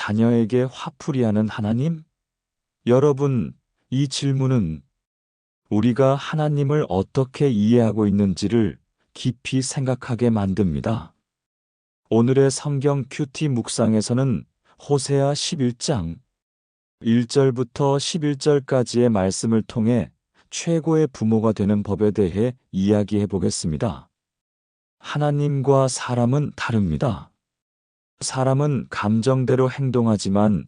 자녀에게 화풀이하는 하나님? 여러분, 이 질문은 우리가 하나님을 어떻게 이해하고 있는지를 깊이 생각하게 만듭니다. 오늘의 성경 큐티 묵상에서는 호세아 11장 1절부터 11절까지의 말씀을 통해 최고의 부모가 되는 법에 대해 이야기해 보겠습니다. 하나님과 사람은 다릅니다. 사람은 감정대로 행동하지만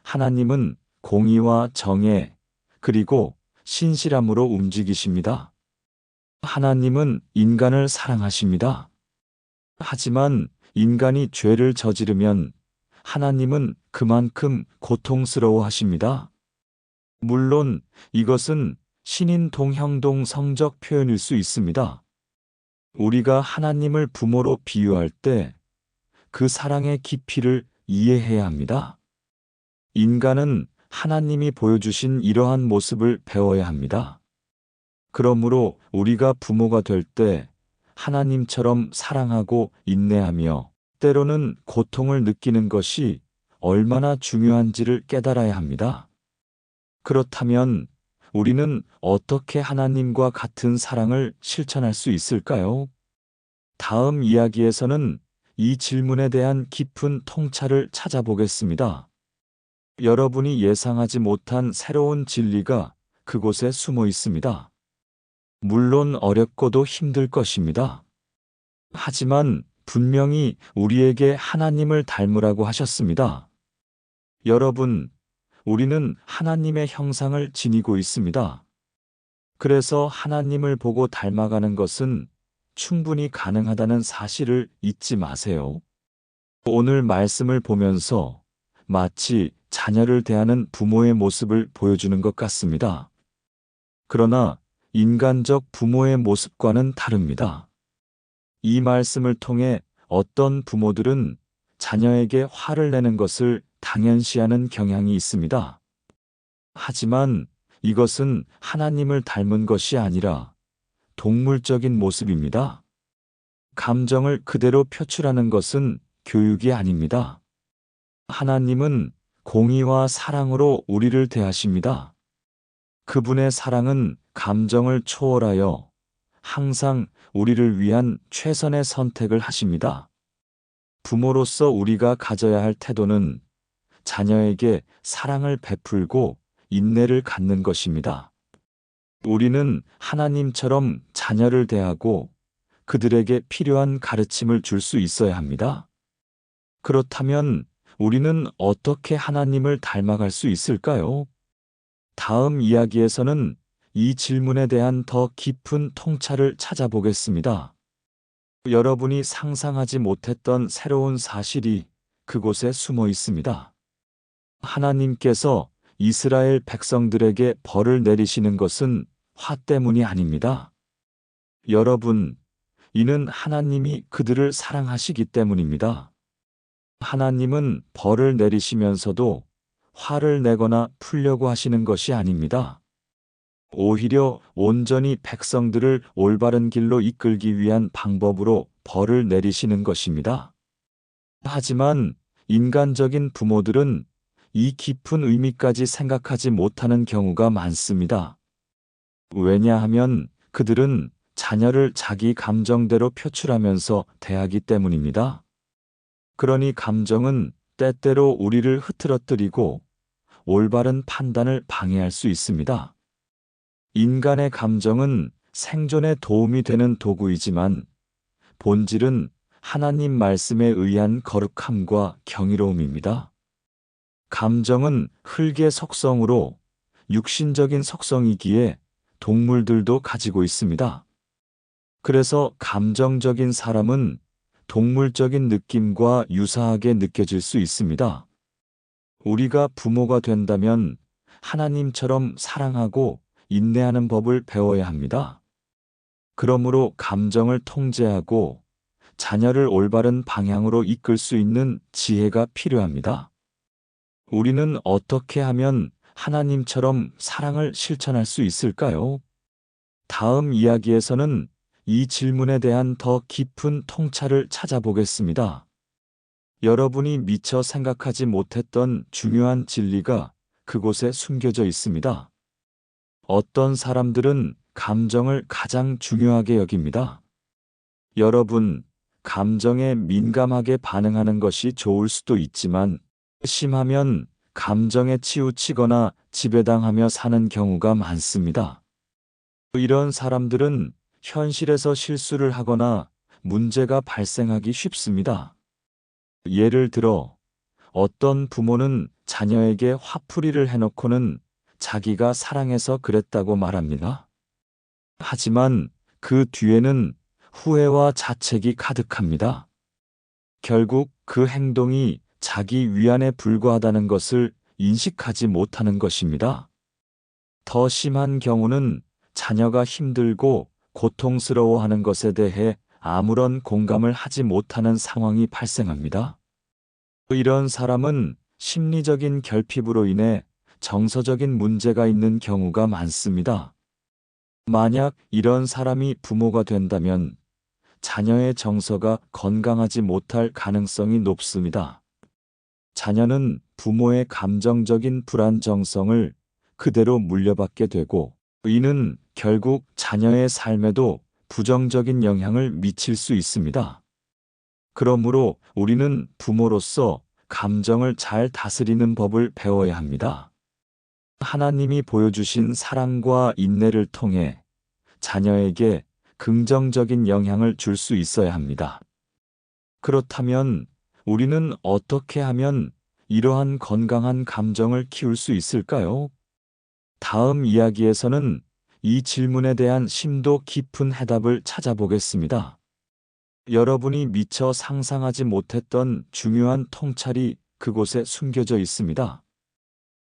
하나님은 공의와 정의 그리고 신실함으로 움직이십니다. 하나님은 인간을 사랑하십니다. 하지만 인간이 죄를 저지르면 하나님은 그만큼 고통스러워 하십니다. 물론 이것은 신인 동형동 성적 표현일 수 있습니다. 우리가 하나님을 부모로 비유할 때 그 사랑의 깊이를 이해해야 합니다. 인간은 하나님이 보여주신 이러한 모습을 배워야 합니다. 그러므로 우리가 부모가 될 때 하나님처럼 사랑하고 인내하며 때로는 고통을 느끼는 것이 얼마나 중요한지를 깨달아야 합니다. 그렇다면 우리는 어떻게 하나님과 같은 사랑을 실천할 수 있을까요? 다음 이야기에서는 이 질문에 대한 깊은 통찰을 찾아보겠습니다. 여러분이 예상하지 못한 새로운 진리가 그곳에 숨어 있습니다. 물론 어렵고도 힘들 것입니다. 하지만 분명히 우리에게 하나님을 닮으라고 하셨습니다. 여러분, 우리는 하나님의 형상을 지니고 있습니다. 그래서 하나님을 보고 닮아가는 것은 충분히 가능하다는 사실을 잊지 마세요. 오늘 말씀을 보면서 마치 자녀를 대하는 부모의 모습을 보여주는 것 같습니다. 그러나 인간적 부모의 모습과는 다릅니다. 이 말씀을 통해 어떤 부모들은 자녀에게 화를 내는 것을 당연시하는 경향이 있습니다. 하지만 이것은 하나님을 닮은 것이 아니라 동물적인 모습입니다. 감정을 그대로 표출하는 것은 교육이 아닙니다. 하나님은 공의와 사랑으로 우리를 대하십니다. 그분의 사랑은 감정을 초월하여 항상 우리를 위한 최선의 선택을 하십니다. 부모로서 우리가 가져야 할 태도는 자녀에게 사랑을 베풀고 인내를 갖는 것입니다. 우리는 하나님처럼 자녀를 대하고 그들에게 필요한 가르침을 줄 수 있어야 합니다. 그렇다면 우리는 어떻게 하나님을 닮아갈 수 있을까요? 다음 이야기에서는 이 질문에 대한 더 깊은 통찰을 찾아보겠습니다. 여러분이 상상하지 못했던 새로운 사실이 그곳에 숨어 있습니다. 하나님께서 이스라엘 백성들에게 벌을 내리시는 것은 화 때문이 아닙니다. 여러분, 이는 하나님이 그들을 사랑하시기 때문입니다. 하나님은 벌을 내리시면서도 화를 내거나 풀려고 하시는 것이 아닙니다. 오히려 온전히 백성들을 올바른 길로 이끌기 위한 방법으로 벌을 내리시는 것입니다. 하지만 인간적인 부모들은 이 깊은 의미까지 생각하지 못하는 경우가 많습니다. 왜냐하면 그들은 자녀를 자기 감정대로 표출하면서 대하기 때문입니다. 그러니 감정은 때때로 우리를 흐트러뜨리고 올바른 판단을 방해할 수 있습니다. 인간의 감정은 생존에 도움이 되는 도구이지만 본질은 하나님 말씀에 의한 거룩함과 경이로움입니다. 감정은 흙의 속성으로 육신적인 속성이기에 동물들도 가지고 있습니다. 그래서 감정적인 사람은 동물적인 느낌과 유사하게 느껴질 수 있습니다. 우리가 부모가 된다면 하나님처럼 사랑하고 인내하는 법을 배워야 합니다. 그러므로 감정을 통제하고 자녀를 올바른 방향으로 이끌 수 있는 지혜가 필요합니다. 우리는 어떻게 하면 하나님처럼 사랑을 실천할 수 있을까요? 다음 이야기에서는 이 질문에 대한 더 깊은 통찰을 찾아보겠습니다. 여러분이 미처 생각하지 못했던 중요한 진리가 그곳에 숨겨져 있습니다. 어떤 사람들은 감정을 가장 중요하게 여깁니다. 여러분, 감정에 민감하게 반응하는 것이 좋을 수도 있지만, 심하면 감정에 치우치거나 지배당하며 사는 경우가 많습니다. 이런 사람들은 현실에서 실수를 하거나 문제가 발생하기 쉽습니다. 예를 들어, 어떤 부모는 자녀에게 화풀이를 해놓고는 자기가 사랑해서 그랬다고 말합니다. 하지만 그 뒤에는 후회와 자책이 가득합니다. 결국 그 행동이 자기 위안에 불과하다는 것을 인식하지 못하는 것입니다. 더 심한 경우는 자녀가 힘들고 고통스러워하는 것에 대해 아무런 공감을 하지 못하는 상황이 발생합니다. 이런 사람은 심리적인 결핍으로 인해 정서적인 문제가 있는 경우가 많습니다. 만약 이런 사람이 부모가 된다면 자녀의 정서가 건강하지 못할 가능성이 높습니다. 자녀는 부모의 감정적인 불안정성을 그대로 물려받게 되고, 이는 결국 자녀의 삶에도 부정적인 영향을 미칠 수 있습니다. 그러므로 우리는 부모로서 감정을 잘 다스리는 법을 배워야 합니다. 하나님이 보여주신 사랑과 인내를 통해 자녀에게 긍정적인 영향을 줄 수 있어야 합니다. 그렇다면 우리는 어떻게 하면 이러한 건강한 감정을 키울 수 있을까요? 다음 이야기에서는 이 질문에 대한 심도 깊은 해답을 찾아보겠습니다. 여러분이 미처 상상하지 못했던 중요한 통찰이 그곳에 숨겨져 있습니다.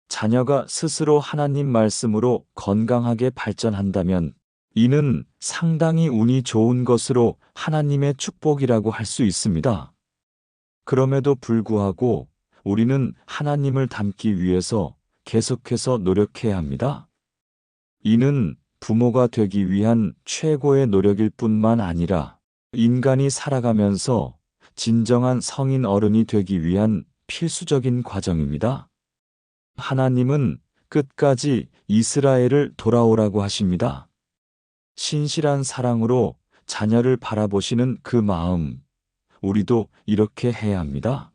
자녀가 스스로 하나님 말씀으로 건강하게 발전한다면 이는 상당히 운이 좋은 것으로 하나님의 축복이라고 할 수 있습니다. 그럼에도 불구하고 우리는 하나님을 닮기 위해서 계속해서 노력해야 합니다. 이는 부모가 되기 위한 최고의 노력일 뿐만 아니라 인간이 살아가면서 진정한 성인 어른이 되기 위한 필수적인 과정입니다. 하나님은 끝까지 이스라엘을 돌아오라고 하십니다. 신실한 사랑으로 자녀를 바라보시는 그 마음, 우리도 이렇게 해야 합니다.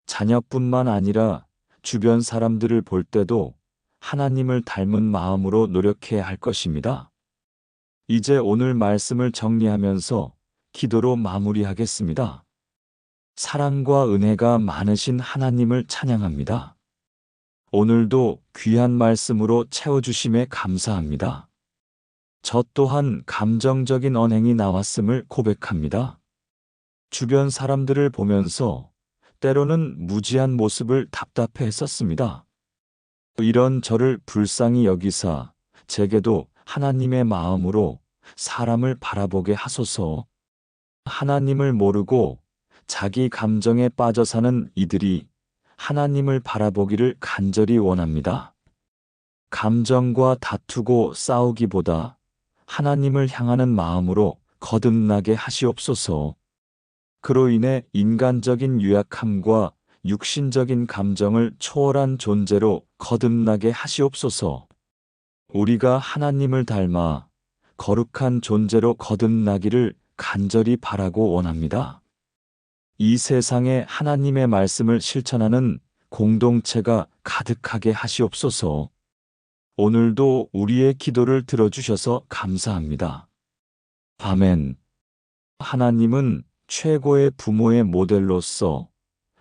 자녀뿐만 아니라 주변 사람들을 볼 때도 하나님을 닮은 마음으로 노력해야 할 것입니다. 이제 오늘 말씀을 정리하면서 기도로 마무리하겠습니다. 사랑과 은혜가 많으신 하나님을 찬양합니다. 오늘도 귀한 말씀으로 채워주심에 감사합니다. 저 또한 감정적인 언행이 나왔음을 고백합니다. 주변 사람들을 보면서 때로는 무지한 모습을 답답해 했었습니다. 이런 저를 불쌍히 여기사 제게도 하나님의 마음으로 사람을 바라보게 하소서. 하나님을 모르고 자기 감정에 빠져 사는 이들이 하나님을 바라보기를 간절히 원합니다. 감정과 다투고 싸우기보다 하나님을 향하는 마음으로 거듭나게 하시옵소서. 그로 인해 인간적인 유약함과 육신적인 감정을 초월한 존재로 거듭나게 하시옵소서. 우리가 하나님을 닮아 거룩한 존재로 거듭나기를 간절히 바라고 원합니다. 이 세상에 하나님의 말씀을 실천하는 공동체가 가득하게 하시옵소서. 오늘도 우리의 기도를 들어주셔서 감사합니다. 아멘. 하나님은 최고의 부모의 모델로서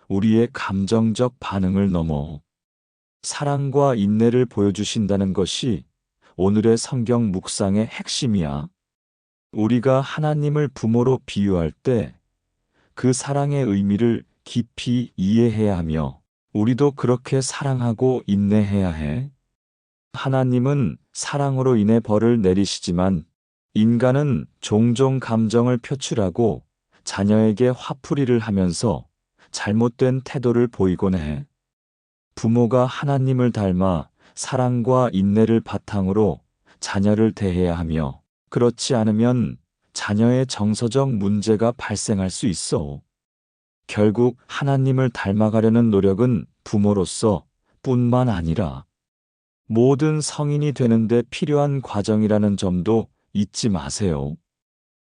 우리의 감정적 반응을 넘어 사랑과 인내를 보여주신다는 것이 오늘의 성경 묵상의 핵심이야. 우리가 하나님을 부모로 비유할 때 그 사랑의 의미를 깊이 이해해야 하며 우리도 그렇게 사랑하고 인내해야 해. 하나님은 사랑으로 인해 벌을 내리시지만 인간은 종종 감정을 표출하고 자녀에게 화풀이를 하면서 잘못된 태도를 보이곤 해. 부모가 하나님을 닮아 사랑과 인내를 바탕으로 자녀를 대해야 하며 그렇지 않으면 자녀의 정서적 문제가 발생할 수 있어. 결국 하나님을 닮아가려는 노력은 부모로서 뿐만 아니라 모든 성인이 되는데 필요한 과정이라는 점도 잊지 마세요.